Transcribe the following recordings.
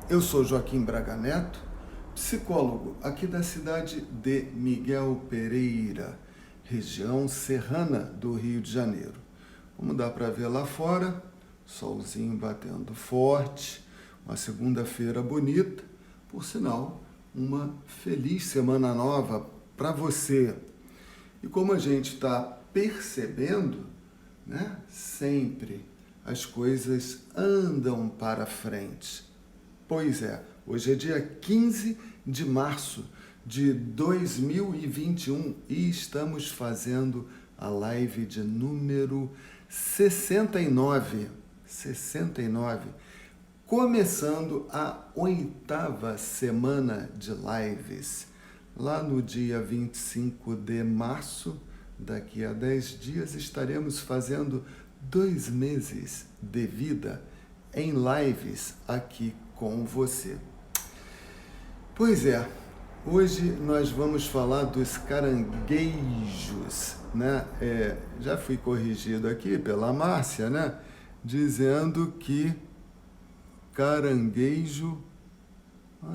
Eu sou Joaquim Braga Neto, psicólogo aqui da cidade de Miguel Pereira, região serrana do Rio de Janeiro. Como dá para ver lá fora, solzinho batendo forte, uma segunda-feira bonita, por sinal, uma feliz semana nova para você. E como a gente está percebendo, né, sempre as coisas andam para frente. Pois é, hoje é dia 15 de março de 2021 e estamos fazendo a live de número 69, começando a 8ª semana de lives. Lá no dia 25 de março, daqui a 10 dias, estaremos fazendo 2 meses de vida em lives aqui com você. Pois é, hoje nós vamos falar dos caranguejos, né? Já fui corrigido aqui pela Márcia, né? Dizendo que caranguejo...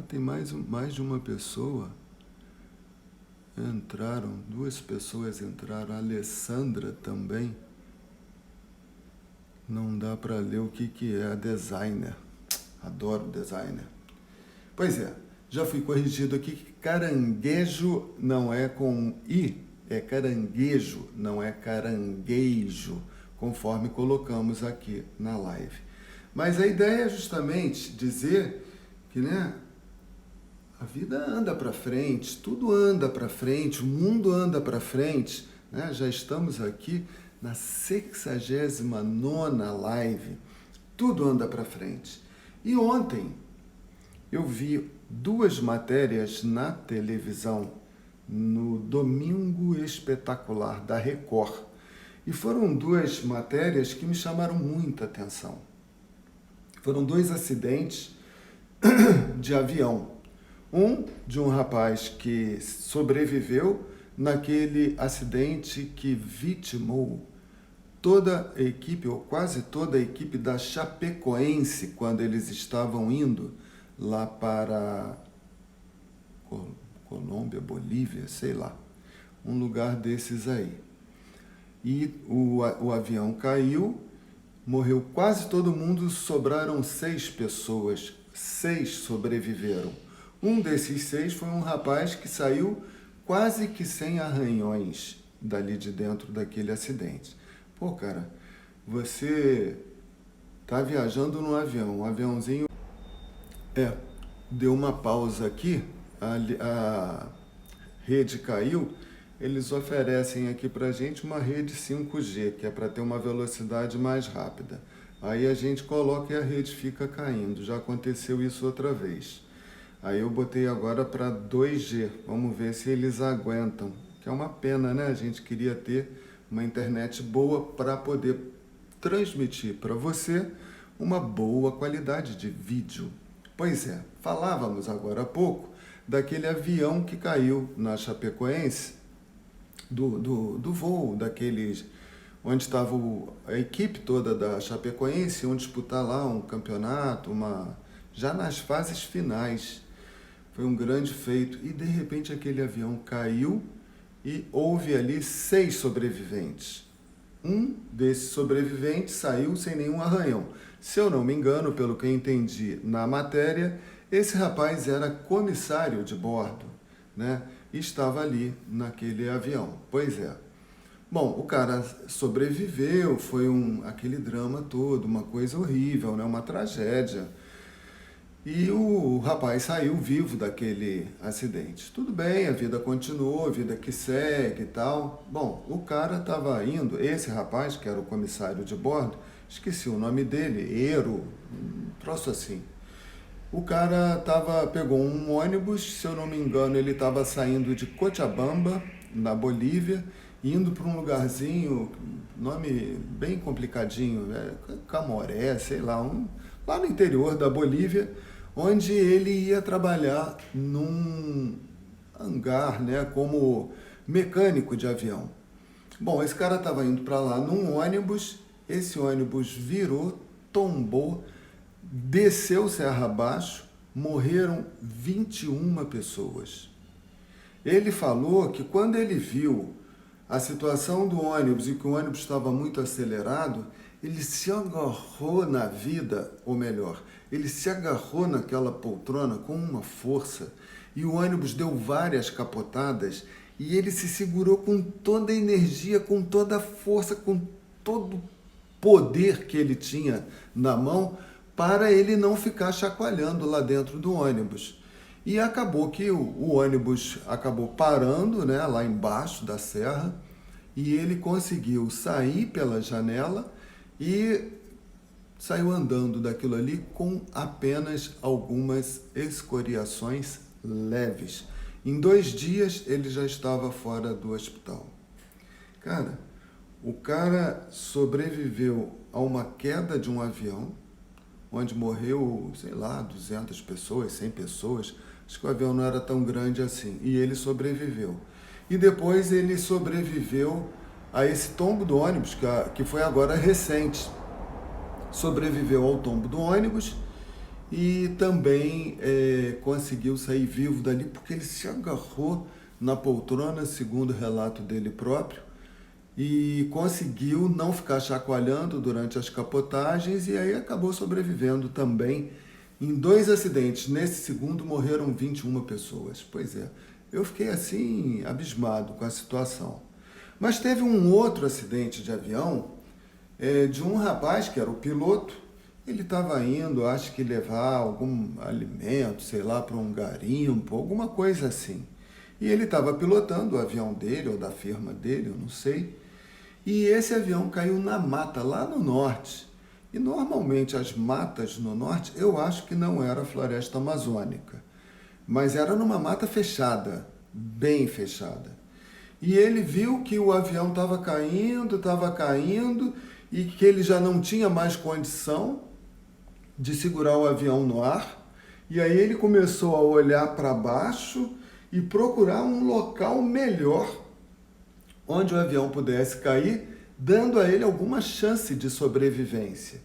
tem mais de uma pessoa. Entraram, 2 pessoas entraram, a Alessandra também. Não dá para ler o que é a designer. Adoro designer. Pois é, já fui corrigido aqui que caranguejo não é com I, é caranguejo, não é caranguejo, conforme colocamos aqui na live. Mas a ideia é justamente dizer que, né, a vida anda para frente, tudo anda para frente, o mundo anda para frente, né? Já estamos aqui na 69ª live, tudo anda para frente. E ontem eu vi 2 matérias na televisão, no Domingo Espetacular da Record. E foram 2 matérias que me chamaram muita atenção. Foram 2 acidentes de avião. Um de um rapaz que sobreviveu naquele acidente que vitimou toda a equipe, ou quase toda a equipe da Chapecoense, quando eles estavam indo lá para Colômbia, Bolívia, sei lá, um lugar desses aí. E o avião caiu, morreu quase todo mundo, sobraram 6 pessoas, 6 sobreviveram. Um desses 6 foi um rapaz que saiu quase que sem arranhões dali de dentro daquele acidente. Pô, cara, você tá viajando num avião, um aviãozinho... deu uma pausa aqui, a rede caiu, eles oferecem aqui pra gente uma rede 5G, que é para ter uma velocidade mais rápida. Aí a gente coloca e a rede fica caindo, já aconteceu isso outra vez. Aí eu botei agora para 2G, vamos ver se eles aguentam, que é uma pena, né? A gente queria ter uma internet boa para poder transmitir para você uma boa qualidade de vídeo. Pois é, falávamos agora há pouco daquele avião que caiu na Chapecoense, do voo, daqueles onde estava a equipe toda da Chapecoense, iam disputar lá um campeonato, já nas fases finais. Foi um grande feito e de repente aquele avião caiu e houve ali 6 sobreviventes. Um desses sobreviventes saiu sem nenhum arranhão. Se eu não me engano, pelo que eu entendi na matéria, esse rapaz era comissário de bordo, né? E estava ali naquele avião. Pois é. Bom, o cara sobreviveu, foi aquele drama todo, uma coisa horrível, né? Uma tragédia. E o rapaz saiu vivo daquele acidente. Tudo bem, a vida continuou, a vida que segue e tal. Bom, o cara estava indo, esse rapaz, que era o comissário de bordo, esqueci o nome dele, Eero, um troço assim. O cara pegou um ônibus, se eu não me engano, ele estava saindo de Cochabamba, na Bolívia, indo para um lugarzinho, nome bem complicadinho, Camoré, sei lá, lá no interior da Bolívia, onde ele ia trabalhar num hangar, né, como mecânico de avião. Bom, esse cara estava indo para lá num ônibus, esse ônibus virou, tombou, desceu serra abaixo, morreram 21 pessoas. Ele falou que quando ele viu a situação do ônibus e que o ônibus estava muito acelerado, ele se agarrou na vida, ou melhor, ele se agarrou naquela poltrona com uma força e o ônibus deu várias capotadas e ele se segurou com toda a energia, com toda a força, com todo o poder que ele tinha na mão para ele não ficar chacoalhando lá dentro do ônibus. E acabou que o ônibus acabou parando, né, lá embaixo da serra e ele conseguiu sair pela janela e saiu andando daquilo ali com apenas algumas escoriações leves. Em 2 dias ele já estava fora do hospital. Cara, o cara sobreviveu a uma queda de um avião, onde morreu, sei lá, 200 pessoas, 100 pessoas. Acho que o avião não era tão grande assim. E ele sobreviveu. E depois ele sobreviveu a esse tombo do ônibus, que foi agora recente. Sobreviveu ao tombo do ônibus e também conseguiu sair vivo dali porque ele se agarrou na poltrona, segundo o relato dele próprio, e conseguiu não ficar chacoalhando durante as capotagens e aí acabou sobrevivendo também em 2 acidentes. Nesse segundo morreram 21 pessoas. Pois é, eu fiquei assim abismado com a situação. Mas teve um outro acidente de avião de um rapaz que era o piloto. Ele estava indo, acho que levar algum alimento, sei lá, para um garimpo, alguma coisa assim. E ele estava pilotando o avião dele, ou da firma dele, eu não sei. E esse avião caiu na mata, lá no norte. E normalmente as matas no norte, eu acho que não era a floresta amazônica, mas era numa mata fechada, bem fechada. E ele viu que o avião estava caindo, e que ele já não tinha mais condição de segurar o avião no ar. E aí ele começou a olhar para baixo e procurar um local melhor onde o avião pudesse cair, dando a ele alguma chance de sobrevivência.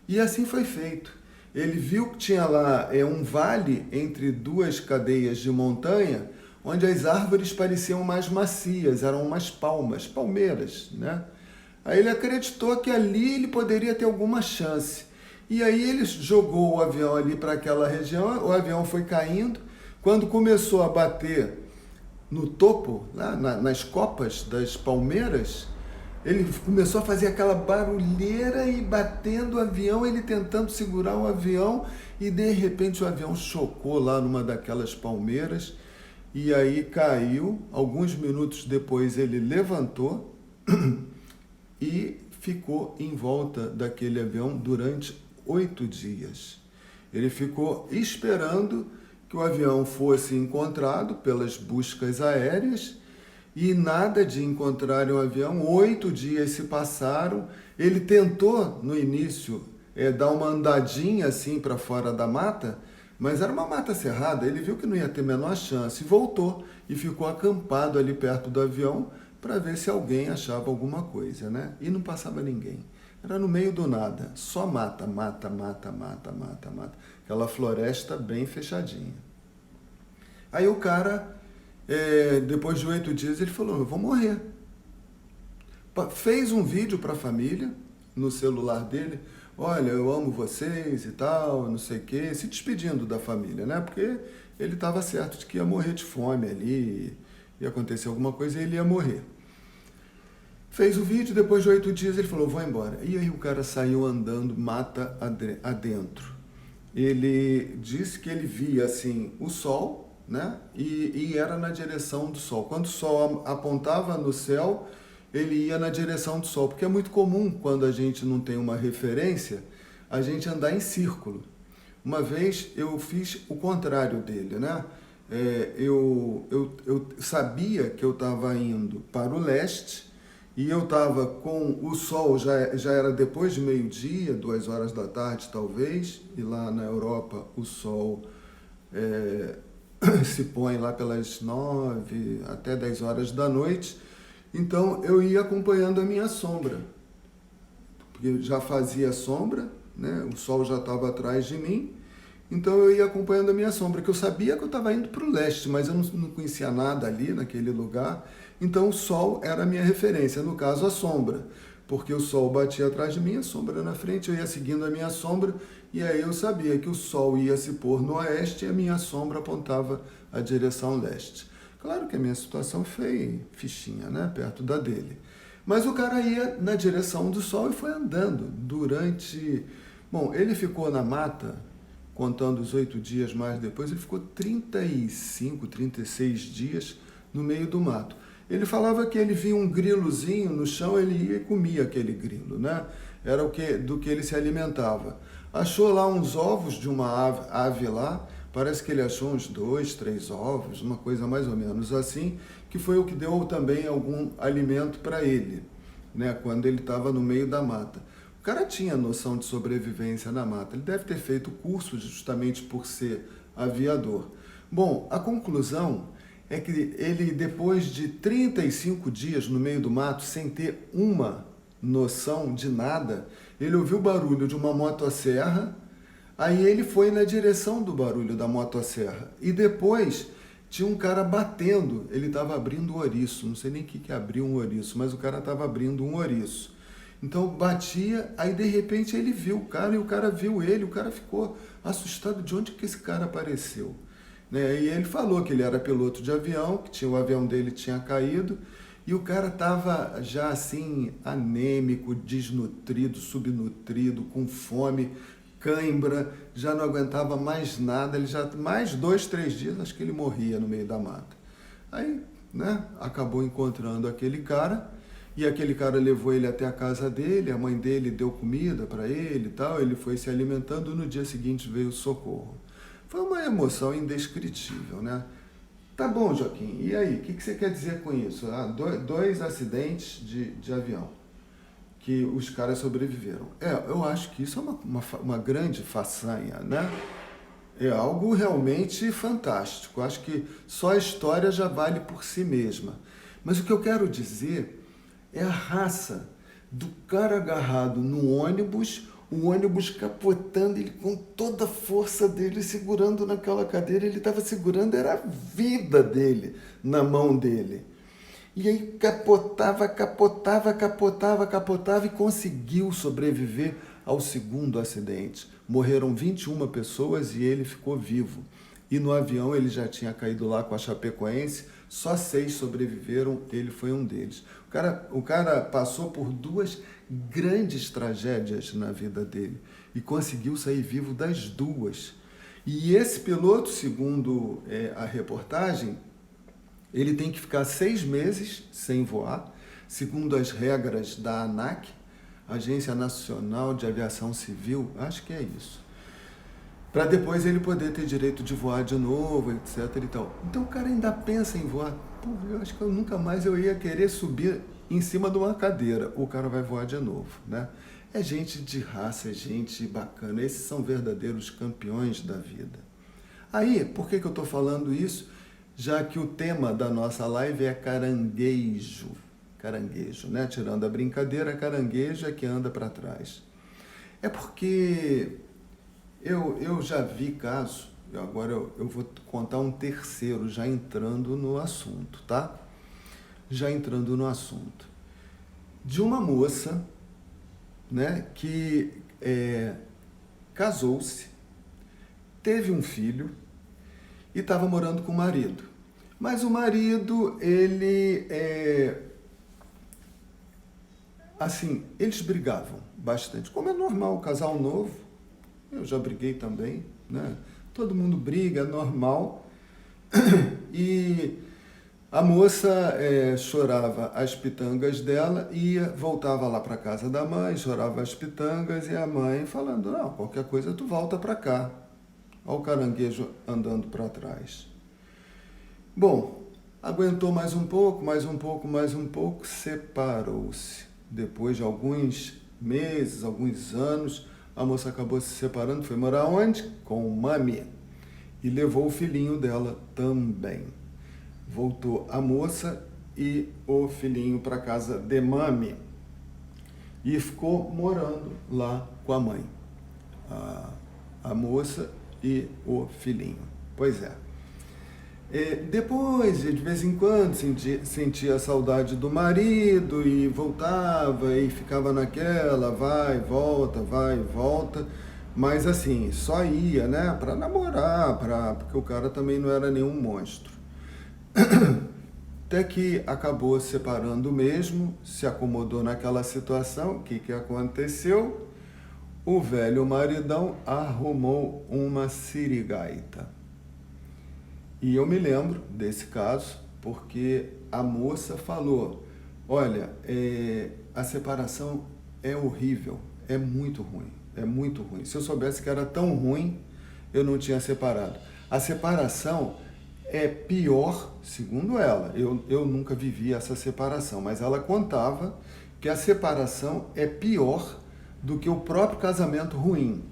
E assim foi feito. Ele viu que tinha lá um vale entre 2 cadeias de montanha, onde as árvores pareciam mais macias, eram umas palmeiras, né? Aí ele acreditou que ali ele poderia ter alguma chance. E aí ele jogou o avião ali para aquela região, o avião foi caindo. Quando começou a bater no topo, lá nas copas das palmeiras, ele começou a fazer aquela barulheira e batendo o avião, ele tentando segurar o avião, e de repente o avião chocou lá numa daquelas palmeiras, e aí caiu. Alguns minutos depois ele levantou e ficou em volta daquele avião durante 8 dias. Ele ficou esperando que o avião fosse encontrado pelas buscas aéreas e nada de encontrar o avião. 8 dias se passaram. Ele tentou, no início, dar uma andadinha assim para fora da mata, mas era uma mata cerrada. Ele viu que não ia ter a menor chance, voltou e ficou acampado ali perto do avião para ver se alguém achava alguma coisa, né? E não passava ninguém. Era no meio do nada, só mata. Aquela floresta bem fechadinha. Aí o cara, depois de 8 dias, ele falou: eu vou morrer. Fez um vídeo para a família, no celular dele: olha, eu amo vocês e tal, não sei o quê, se despedindo da família, né? Porque ele estava certo de que ia morrer de fome ali, ia acontecer alguma coisa e ele ia morrer. Fez o vídeo, depois de 8 dias ele falou: vou embora. E aí o cara saiu andando mata adentro. Ele disse que ele via assim o sol, né? E era na direção do sol. Quando o sol apontava no céu, ele ia na direção do sol, porque é muito comum, quando a gente não tem uma referência, a gente andar em círculo. Uma vez eu fiz o contrário dele, né? Eu sabia que eu estava indo para o leste, e eu estava com o sol, já era depois de meio-dia, 2 horas da tarde talvez, e lá na Europa o sol se põe lá pelas 9 até 10 horas da noite. Então eu ia acompanhando a minha sombra, porque já fazia sombra, né? O sol já estava atrás de mim, Então eu ia acompanhando a minha sombra, que eu sabia que eu estava indo para o leste, mas eu não conhecia nada ali naquele lugar. Então o sol era a minha referência, no caso a sombra, porque o sol batia atrás de mim, a sombra na frente, eu ia seguindo a minha sombra, e aí eu sabia que o sol ia se pôr no oeste e a minha sombra apontava a direção leste. Claro que a minha situação foi fichinha, né, perto da dele. Mas o cara ia na direção do sol e foi andando durante... Bom, ele ficou na mata, contando os 8 dias mais depois, ele ficou 35, 36 dias no meio do mato. Ele falava que ele via um grilozinho no chão, ele ia e comia aquele grilo, né? Era do que ele se alimentava. Achou lá uns ovos de uma ave lá, parece que ele achou uns 2, 3 ovos, uma coisa mais ou menos assim, que foi o que deu também algum alimento para ele, né? Quando ele estava no meio da mata. O cara tinha noção de sobrevivência na mata, ele deve ter feito curso justamente por ser aviador. Bom, a conclusão é que ele, depois de 35 dias no meio do mato, sem ter uma noção de nada, ele ouviu o barulho de uma motosserra, aí ele foi na direção do barulho da motosserra. E depois tinha um cara batendo, ele estava abrindo um ouriço, não sei nem o que é abrir um ouriço, mas o cara estava abrindo um ouriço. Então batia, aí de repente ele viu o cara e o cara viu ele, o cara ficou assustado de onde que esse cara apareceu. Né? E ele falou que ele era piloto de avião, que o avião dele tinha caído, e o cara estava já assim, anêmico, desnutrido, subnutrido, com fome, cãibra, já não aguentava mais nada, ele já mais 2, 3 dias, acho que ele morria no meio da mata. Aí, né, acabou encontrando aquele cara, e aquele cara levou ele até a casa dele, a mãe dele deu comida para ele e tal, ele foi se alimentando, no dia seguinte veio o socorro. Foi uma emoção indescritível, né? Tá bom, Joaquim, e aí, o que você quer dizer com isso? Ah, dois acidentes de avião, que os caras sobreviveram. Eu acho que isso é uma grande façanha, né? É algo realmente fantástico. Acho que só a história já vale por si mesma. Mas o que eu quero dizer é a raça do cara agarrado no ônibus, o ônibus capotando, ele com toda a força dele segurando naquela cadeira, ele estava segurando, era a vida dele na mão dele. E aí capotava e conseguiu sobreviver ao segundo acidente. Morreram 21 pessoas e ele ficou vivo. E no avião ele já tinha caído lá com a Chapecoense, só 6 sobreviveram, ele foi um deles. O cara passou por 2 grandes tragédias na vida dele e conseguiu sair vivo das 2. E esse piloto, segundo a reportagem, ele tem que ficar 6 meses sem voar, segundo as regras da ANAC, Agência Nacional de Aviação Civil, acho que é isso, para depois ele poder ter direito de voar de novo, etc. e tal. Então o cara ainda pensa em voar. Pô, eu acho que eu nunca mais eu ia querer subir em cima de uma cadeira. O cara vai voar de novo, né? É gente de raça, é gente bacana. Esses são verdadeiros campeões da vida. Aí, por que eu estou falando isso? Já que o tema da nossa live é caranguejo. Caranguejo, né? Tirando a brincadeira, caranguejo é que anda para trás. É porque eu já vi caso, agora eu vou contar um terceiro, já entrando no assunto, tá? Já entrando no assunto. De uma moça, né, que casou-se, teve um filho e estava morando com o marido. Mas o marido, ele assim, eles brigavam bastante, como é normal, casal novo, eu já briguei também, né? Todo mundo briga, é normal. E a moça chorava as pitangas dela, voltava lá para casa da mãe, chorava as pitangas e a mãe falando, não, qualquer coisa tu volta para cá. Olha o caranguejo andando para trás. Bom, aguentou mais um pouco, separou-se. Depois de alguns meses, alguns anos, a moça acabou se separando, foi morar onde? Com mami. E levou o filhinho dela também. Voltou a moça e o filhinho para casa de mami. E ficou morando lá com a mãe. A moça e o filhinho. Pois é. Depois, de vez em quando, sentia saudade do marido e voltava e ficava naquela, vai, volta, mas assim, só ia, né, para namorar, porque o cara também não era nenhum monstro. Até que acabou se separando mesmo, se acomodou naquela situação. O que aconteceu? O velho maridão arrumou uma sirigaita. E eu me lembro desse caso porque a moça falou, olha, a separação é horrível, é muito ruim. Se eu soubesse que era tão ruim, eu não tinha separado. A separação é pior, segundo ela. Eu nunca vivi essa separação, mas ela contava que a separação é pior do que o próprio casamento ruim,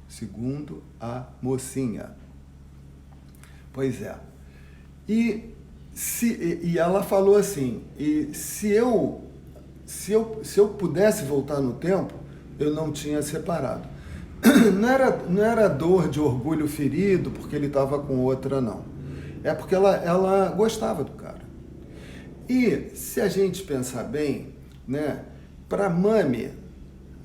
segundo a mocinha. Pois é. E ela falou assim, se eu pudesse voltar no tempo, eu não tinha separado. Não era dor de orgulho ferido porque ele estava com outra, não. É porque ela gostava do cara. E se a gente pensar bem, né, para Mami,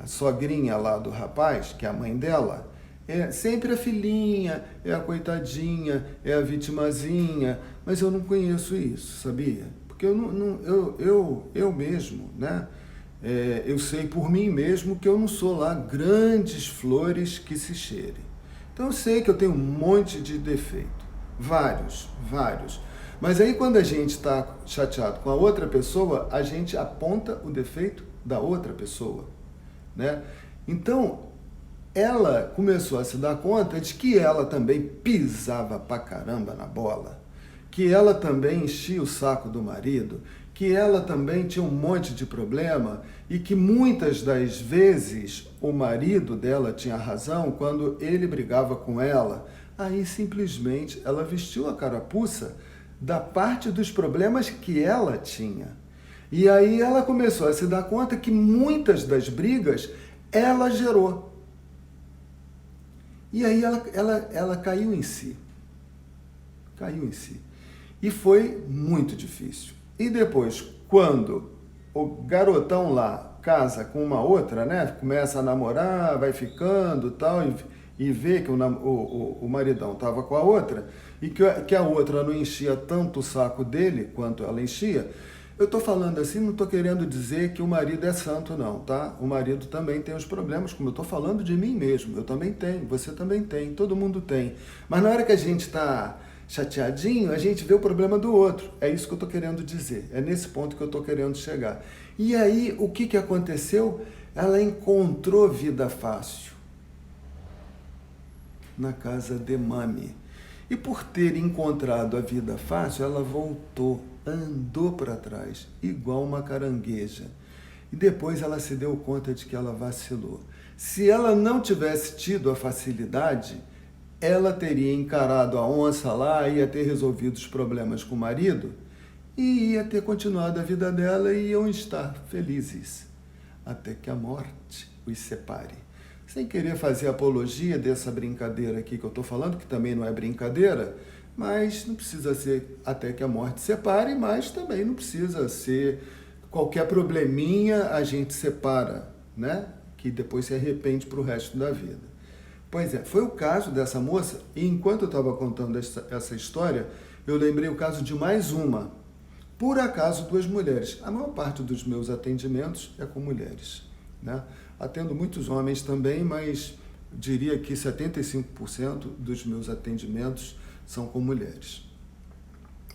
a sogrinha lá do rapaz, que é a mãe dela, é sempre a filhinha, é a coitadinha, é a vitimazinha, mas eu não conheço isso, sabia? Porque eu mesmo, né? Eu sei por mim mesmo que eu não sou lá grandes flores que se cheirem. Então eu sei que eu tenho um monte de defeito, vários. Mas aí quando a gente está chateado com a outra pessoa, a gente aponta o defeito da outra pessoa, né? Então, ela começou a se dar conta de que ela também pisava pra caramba na bola, que ela também enchia o saco do marido, que ela também tinha um monte de problema e que muitas das vezes o marido dela tinha razão quando ele brigava com ela. Aí simplesmente ela vestiu a carapuça da parte dos problemas que ela tinha. E aí ela começou a se dar conta que muitas das brigas ela gerou. E aí ela caiu em si. E foi muito difícil. E depois, quando o garotão lá casa com uma outra, né? Começa a namorar, vai ficando tal, e vê que o maridão estava com a outra, e que a outra não enchia tanto o saco dele quanto ela enchia. Eu estou falando assim, não estou querendo dizer que o marido é santo, não, tá? O marido também tem os problemas, como eu estou falando de mim mesmo. Eu também tenho, você também tem, todo mundo tem. Mas na hora que a gente está chateadinho, a gente vê o problema do outro. É isso que eu estou querendo dizer. É nesse ponto que eu estou querendo chegar. E aí, o que aconteceu? Ela encontrou vida fácil na casa de Mami. E por ter encontrado a vida fácil, ela voltou, andou para trás, igual uma carangueja. E depois ela se deu conta de que ela vacilou. Se ela não tivesse tido a facilidade, ela teria encarado a onça lá, ia ter resolvido os problemas com o marido e ia ter continuado a vida dela e iam estar felizes, até que a morte os separe. Sem querer fazer apologia dessa brincadeira aqui que eu estou falando, que também não é brincadeira, mas não precisa ser até que a morte separe, mas também não precisa ser qualquer probleminha a gente separa, né? Que depois se arrepende para o resto da vida. Pois é, foi o caso dessa moça, e enquanto eu estava contando essa história, eu lembrei o caso de mais uma. Por acaso, 2 mulheres. A maior parte dos meus atendimentos é com mulheres, né? Atendo muitos homens também, mas diria que 75% dos meus atendimentos são com mulheres.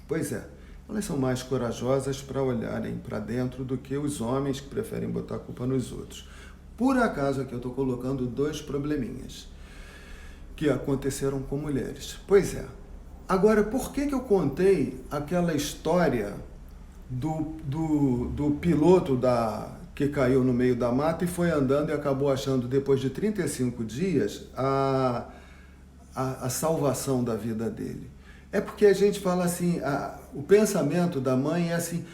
Pois é, elas são mais corajosas para olharem para dentro do que os homens que preferem botar a culpa nos outros. Por acaso aqui eu estou colocando 2 probleminhas que aconteceram com mulheres. Pois é. Agora, por que eu contei aquela história do piloto que caiu no meio da mata e foi andando e acabou achando, depois de 35 dias, a salvação da vida dele? É porque a gente fala assim, o pensamento da mãe é assim,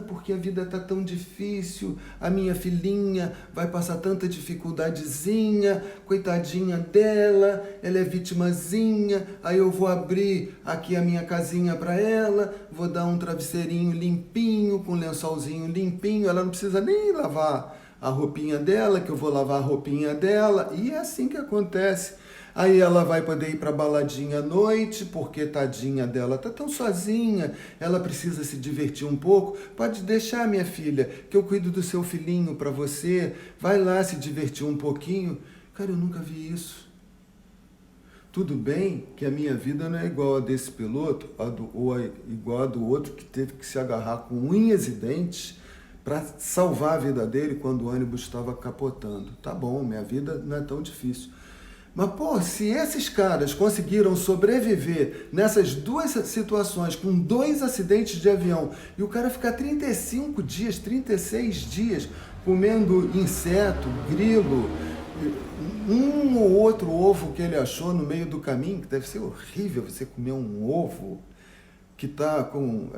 porque a vida está tão difícil, a minha filhinha vai passar tanta dificuldadezinha, coitadinha dela, ela é vitimazinha, aí eu vou abrir aqui a minha casinha para ela, vou dar um travesseirinho limpinho, com um lençolzinho limpinho, ela não precisa nem lavar a roupinha dela, que eu vou lavar a roupinha dela, e é assim que acontece. Aí ela vai poder ir para baladinha à noite, porque tadinha dela tá tão sozinha, ela precisa se divertir um pouco. Pode deixar, minha filha, que eu cuido do seu filhinho para você. Vai lá se divertir um pouquinho. Cara, eu nunca vi isso. Tudo bem que a minha vida não é igual a desse piloto, ou igual a do outro que teve que se agarrar com unhas e dentes para salvar a vida dele quando o ônibus estava capotando. Tá bom, minha vida não é tão difícil. Mas, pô, se esses caras conseguiram sobreviver nessas duas situações, com 2 acidentes de avião, e o cara ficar 35 dias, 36 dias comendo inseto, grilo, um ou outro ovo que ele achou no meio do caminho, que deve ser horrível você comer um ovo que tá com...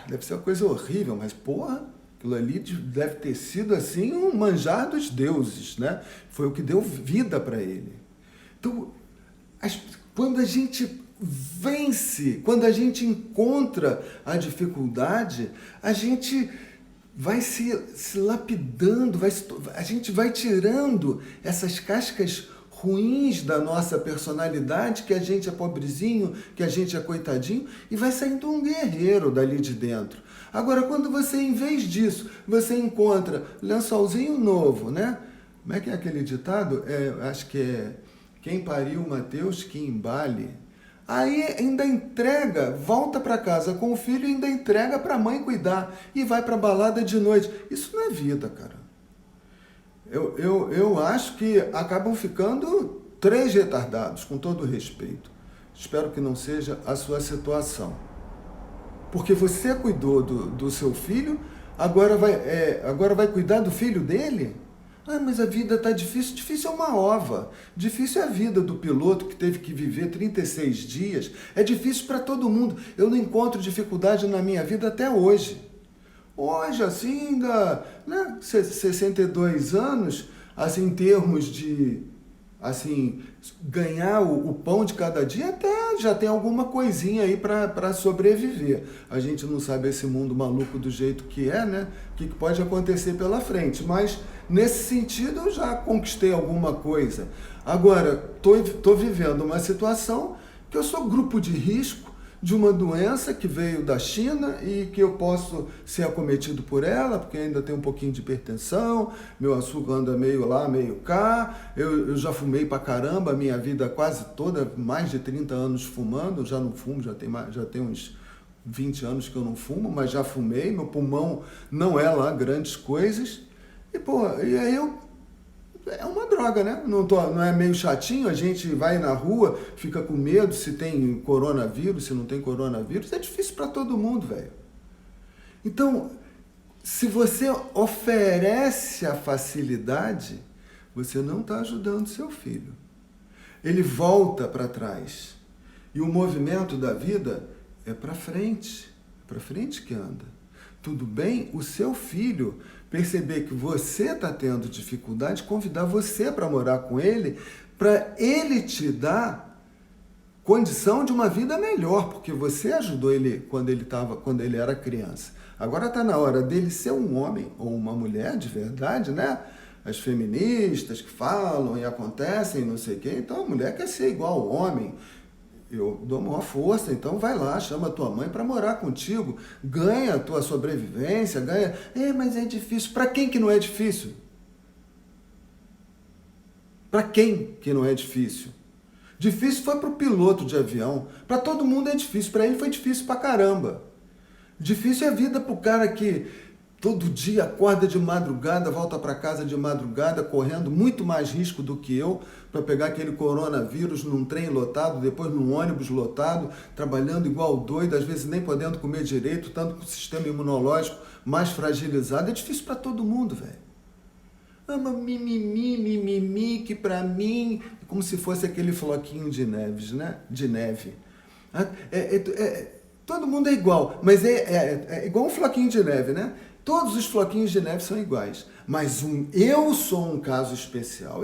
deve ser uma coisa horrível, mas, porra, aquilo ali deve ter sido, assim, um manjar dos deuses, né? Foi o que deu vida para ele. Então, quando a gente vence, quando a gente encontra a dificuldade, a gente vai se lapidando, a gente vai tirando essas cascas ruins da nossa personalidade, que a gente é pobrezinho, que a gente é coitadinho, e vai saindo um guerreiro dali de dentro. Agora, quando você, em vez disso, você encontra lençolzinho novo, né? Como é que é aquele ditado? Acho que é... Quem pariu Mateus, que embale. Aí ainda entrega, volta para casa com o filho e ainda entrega para a mãe cuidar. E vai para a balada de noite. Isso não é vida, cara. Eu acho que acabam ficando 3 retardados, com todo respeito. Espero que não seja a sua situação. Porque você cuidou do seu filho, agora vai cuidar do filho dele? Mas a vida está difícil. Difícil é uma ova. Difícil é a vida do piloto que teve que viver 36 dias. É difícil para todo mundo. Eu não encontro dificuldade na minha vida até hoje. Hoje, assim, ainda, né, 62 anos, assim, em termos de, assim, ganhar o pão de cada dia, até já tem alguma coisinha aí para sobreviver. A gente não sabe esse mundo maluco do jeito que é, né? O que pode acontecer pela frente, mas nesse sentido eu já conquistei alguma coisa. Agora, tô vivendo uma situação que eu sou grupo de risco de uma doença que veio da China e que eu posso ser acometido por ela, porque ainda tem um pouquinho de hipertensão, meu açúcar anda meio lá, meio cá, eu já fumei pra caramba a minha vida quase toda, mais de 30 anos fumando, já não fumo, já tem uns 20 anos que eu não fumo, mas já fumei, meu pulmão não é lá grandes coisas, e aí é uma droga, né? Não é meio chatinho, a gente vai na rua, fica com medo se tem coronavírus, se não tem coronavírus, é difícil para todo mundo, velho. Então, se você oferece a facilidade, você não está ajudando seu filho. Ele volta para trás. E o movimento da vida é para frente que anda. Tudo bem o seu filho perceber que você está tendo dificuldade, convidar você para morar com ele, para ele te dar condição de uma vida melhor, porque você ajudou ele quando ele era criança. Agora está na hora dele ser um homem ou uma mulher de verdade, né? As feministas que falam e acontecem, não sei o quê. Então a mulher quer ser igual ao homem. Eu dou maior força, então vai lá, chama a tua mãe para morar contigo, ganha a tua sobrevivência, ganha... mas é difícil. Para quem que não é difícil? Para quem que não é difícil? Difícil foi para o piloto de avião, para todo mundo é difícil, para ele foi difícil pra caramba. Difícil é a vida pro cara que todo dia acorda de madrugada, volta para casa de madrugada, correndo muito mais risco do que eu, para pegar aquele coronavírus num trem lotado, depois num ônibus lotado, trabalhando igual doido, às vezes nem podendo comer direito, tanto com o sistema imunológico mais fragilizado. É difícil para todo mundo, velho. Mas mimimi, que para mim, como se fosse aquele floquinho de neve, né? De neve. Todo mundo é igual, mas é igual um floquinho de neve, né? Todos os floquinhos de neve são iguais, mas eu sou um caso especial.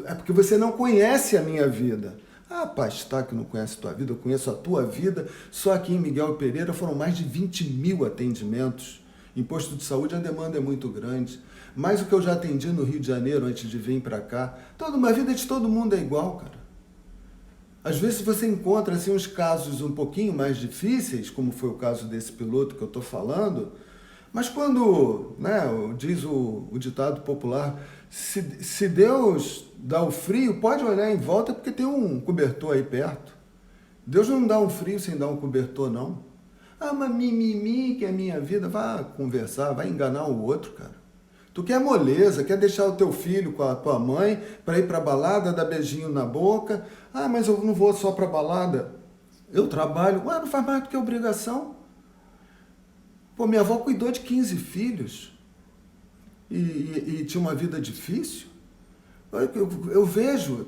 É porque você não conhece a minha vida. Ah, pastor, que não conhece a tua vida, eu conheço a tua vida. Só aqui em Miguel Pereira foram mais de 20 mil atendimentos. Em posto de saúde a demanda é muito grande. Mas o que eu já atendi no Rio de Janeiro antes de vir para cá, a vida de todo mundo é igual, cara. Às vezes você encontra assim, uns casos um pouquinho mais difíceis, como foi o caso desse piloto que eu estou falando, mas quando, né, diz o ditado popular, se Deus dá o frio, pode olhar em volta porque tem um cobertor aí perto. Deus não dá um frio sem dar um cobertor, não. Ah, mas mimimi, que é minha vida. Vai conversar, vai enganar o outro, cara. Tu quer moleza, quer deixar o teu filho com a tua mãe para ir para balada, dar beijinho na boca. Ah, mas eu não vou só para balada. Eu trabalho. Ué, não faz mais do que obrigação. Pô, minha avó cuidou de 15 filhos e tinha uma vida difícil. Eu vejo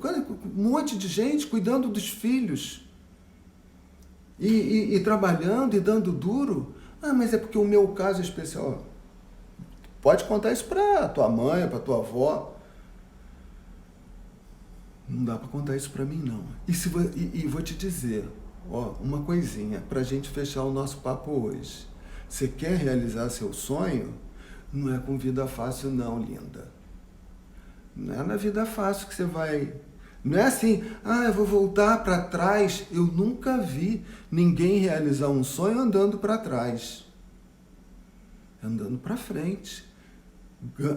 um monte de gente cuidando dos filhos e trabalhando e dando duro. Ah, mas é porque o meu caso é especial. Pode contar isso para tua mãe, para tua avó. Não dá para contar isso para mim, não. E vou te dizer, ó, uma coisinha para a gente fechar o nosso papo hoje. Você quer realizar seu sonho? Não é com vida fácil, não, linda. Não é na vida fácil que você vai... Não é assim, eu vou voltar para trás. Eu nunca vi ninguém realizar um sonho andando para trás. Andando para frente.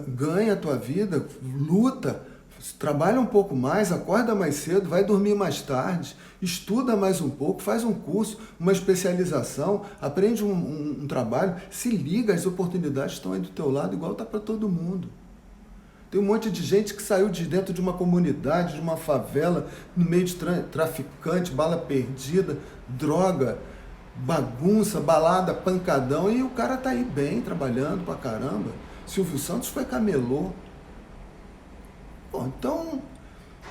Ganha a tua vida, luta, trabalha um pouco mais, acorda mais cedo, vai dormir mais tarde, estuda mais um pouco, faz um curso, uma especialização, aprende um trabalho, se liga, as oportunidades estão aí do teu lado, igual está para todo mundo. Tem um monte de gente que saiu de dentro de uma comunidade, de uma favela, no meio de traficante, bala perdida, droga, bagunça, balada, pancadão, e o cara tá aí bem, trabalhando pra caramba. Silvio Santos foi camelô. Pô, então,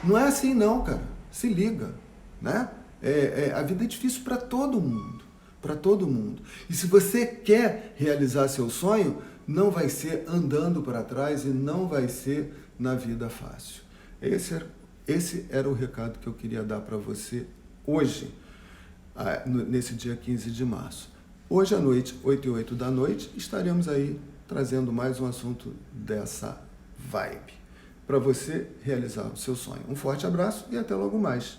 não é assim não, cara. Se liga, né? A vida é difícil para todo mundo, para todo mundo. E se você quer realizar seu sonho, não vai ser andando para trás e não vai ser na vida fácil. Esse era o recado que eu queria dar para você hoje, nesse dia 15 de março. Hoje à noite, 8h08 da noite, estaremos aí trazendo mais um assunto dessa vibe, para você realizar o seu sonho. Um forte abraço e até logo mais.